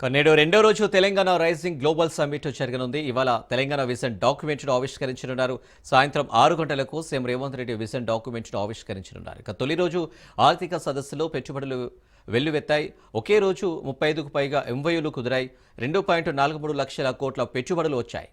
నేడు రెండో రోజు తెలంగాణ రైజింగ్ గ్లోబల్ సమ్మిట్ జరగనుంది. ఇవాళ తెలంగాణ విజన్ డాక్యుమెంట్ను ఆవిష్కరించనున్నారు. సాయంత్రం 6 గంటలకు సీఎం రేవంత్ రెడ్డి విజన్ డాక్యుమెంట్ను ఆవిష్కరించనున్నారు. తొలి రోజు ఆర్థిక సదస్సులో పెట్టుబడులు వెల్లువెత్తాయి. ఒకే రోజు 35కు పైగా ఎంవైయూలు కుదిరాయి. 2.43 లక్షల కోట్ల పెట్టుబడులు వచ్చాయి.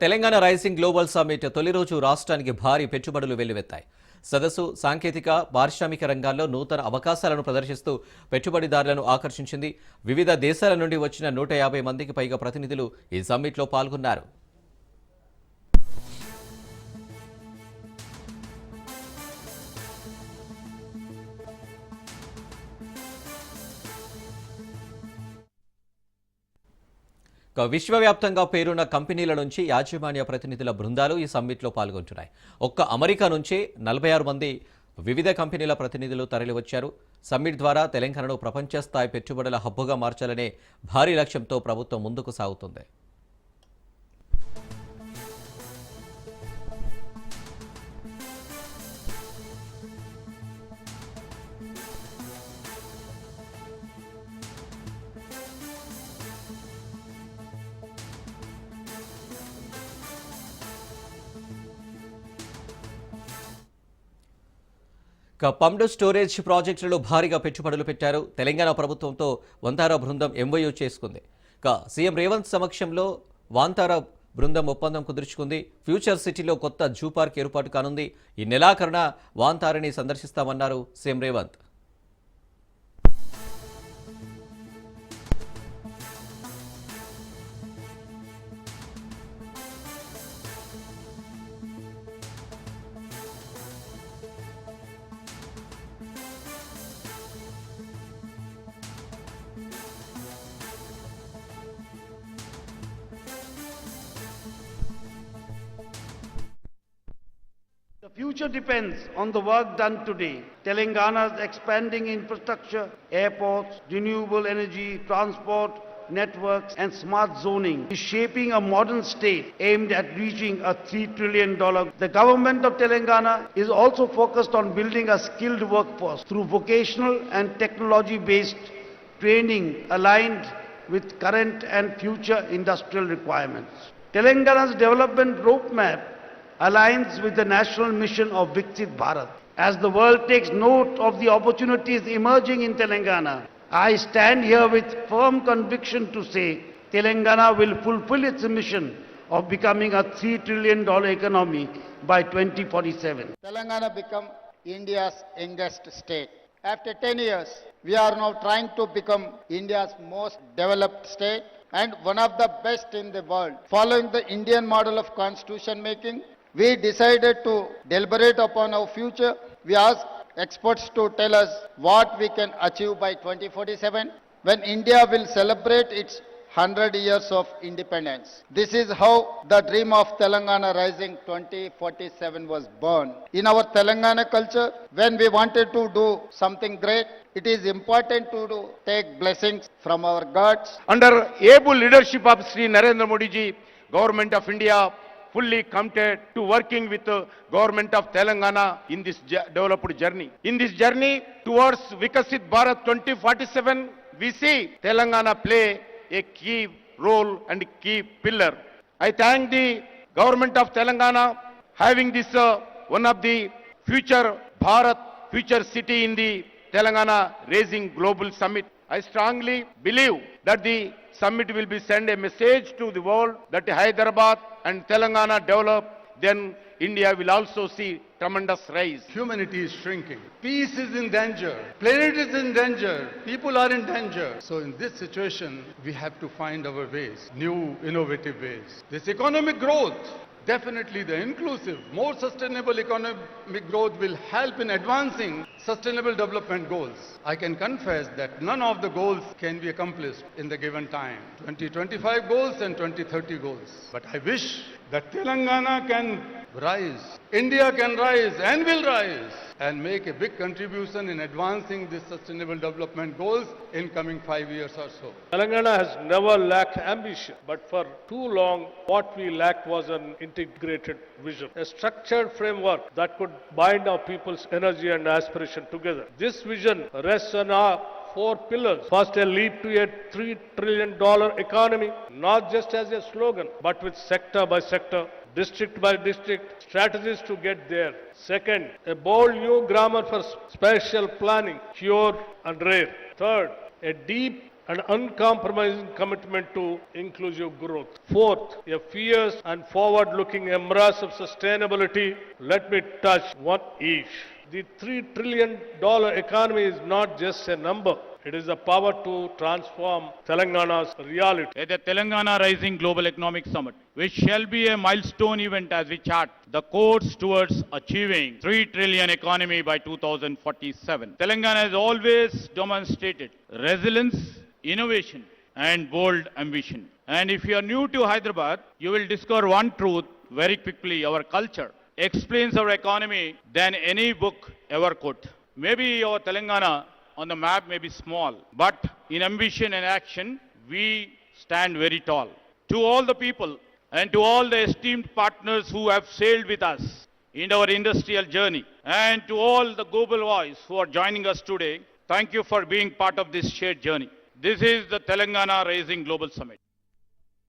తెలంగాణ రైజింగ్ గ్లోబల్ సమ్మిట్ తొలి రోజు రాష్ట్రానికి భారీ పెట్టుబడులు వెల్లువెత్తాయి. సదస్సు సాంకేతిక, పారిశ్రామిక రంగాల్లో నూతన అవకాశాలను ప్రదర్శిస్తూ పెట్టుబడిదారులను ఆకర్షించింది. వివిధ దేశాల నుండి వచ్చిన 150 మందికి పైగా ప్రతినిధులు ఈ సమ్మిట్లో పాల్గొన్నారు. విశ్వవ్యాప్తంగా పేరున్న కంపెనీల నుంచి యాజమాన్య ప్రతినిధుల బృందాలు ఈ సమ్మిట్లో పాల్గొంటున్నాయి. ఒక్క అమెరికా నుంచే 46 మంది వివిధ కంపెనీల ప్రతినిధులు తరలివచ్చారు. సమ్మిట్ ద్వారా తెలంగాణను ప్రపంచ స్థాయి పెట్టుబడుల హబ్బుగా మార్చాలనే భారీ లక్ష్యంతో ప్రభుత్వం ముందుకు సాగుతుంది. పంప్డ్ స్టోరేజ్ ప్రాజెక్టులలో భారీగా పెట్టుబడులు పెట్టారు. తెలంగాణ ప్రభుత్వంతో వంతారా బృందం ఎంఓయూ చేసుకుంది. సీఎం రేవంత్ సమక్షంలో వాంతారా బృందం ఒప్పందం కుదుర్చుకుంది. ఫ్యూచర్ సిటీలో కొత్త జూ పార్క్ ఏర్పాటు కానుంది. ఈ నెలాఖరున వాంతారని సందర్శిస్తామన్నారు CM Revanth. The future depends on the work done today. Telangana's expanding infrastructure, airports, renewable energy, transport, networks and smart zoning is shaping a modern state aimed at reaching a $3 trillion. The government of Telangana is also focused on building a skilled workforce through vocational and technology-based training aligned with current and future industrial requirements. Telangana's development roadmap aligns with the national mission of Viksit Bharat. As the world takes note of the opportunities emerging in Telangana, I stand here with firm conviction to say Telangana will fulfill its mission of becoming a $3 trillion economy by 2047. Telangana become India's youngest state. After 10 years, we are now trying to become India's most developed state and one of the best in the world. Following the Indian model of constitution making, we decided to deliberate upon our future. We asked experts to tell us what we can achieve by 2047 when India will celebrate its 100 years of independence. This is how the dream of Telangana Rising 2047 was born. In our Telangana culture, when we wanted to do something great, it is important to take blessings from our gods. Under able leadership of Sri Narendra Modi ji, Government of India fully committed to working with the government of Telangana in this developed journey. In this journey towards Viksit Bharat 2047, we see Telangana play a key role and key pillar. I thank the government of Telangana having this one of the future Bharat, future city in the Telangana Raising Global Summit. I strongly believe that the summit will be send a message to the world that Hyderabad and Telangana develop, then India will also see tremendous rise. Humanity is shrinking. Peace is in danger. Planet is in danger. People are in danger. So in this situation, we have to find our ways, new innovative ways. This economic growth, definitely the inclusive, more sustainable economic growth will help in advancing sustainable development goals. I can confess that none of the goals can be accomplished in the given time. 2025 goals and 2030 goals. But I wish that Telangana can rise India can rise and will rise and make a big contribution in advancing the sustainable development goals in coming 5 years or so. Telangana has never lacked ambition, but for too long, what we lacked was an integrated vision, a structured framework that could bind our people's energy and aspiration together. This vision rests on our four pillars. First, a leap to a $3 trillion economy, not just as a slogan, but with sector by sector, district by district, strategies to get there. Second, a bold new grammar for spatial planning, pure and rare. Third, a deep and uncompromising commitment to inclusive growth. Fourth, a fierce and forward-looking embrace of sustainability. Let me touch one each. The $3 trillion economy is not just a number. It is the power to transform Telangana's reality. At the Telangana Rising Global Economic Summit, which shall be a milestone event as we chart the course towards achieving 3 trillion economy by 2047. Telangana has always demonstrated resilience, innovation, and bold ambition. And if you are new to Hyderabad, you will discover one truth very quickly: our culture explains our economy than any book ever could. Maybe our Telangana on the map may be small, but in ambition and action, we stand very tall. To all the people and to all the esteemed partners who have sailed with us in our industrial journey, and to all the global voice who are joining us today, thank you for being part of this shared journey. This is the Telangana Rising Global Summit.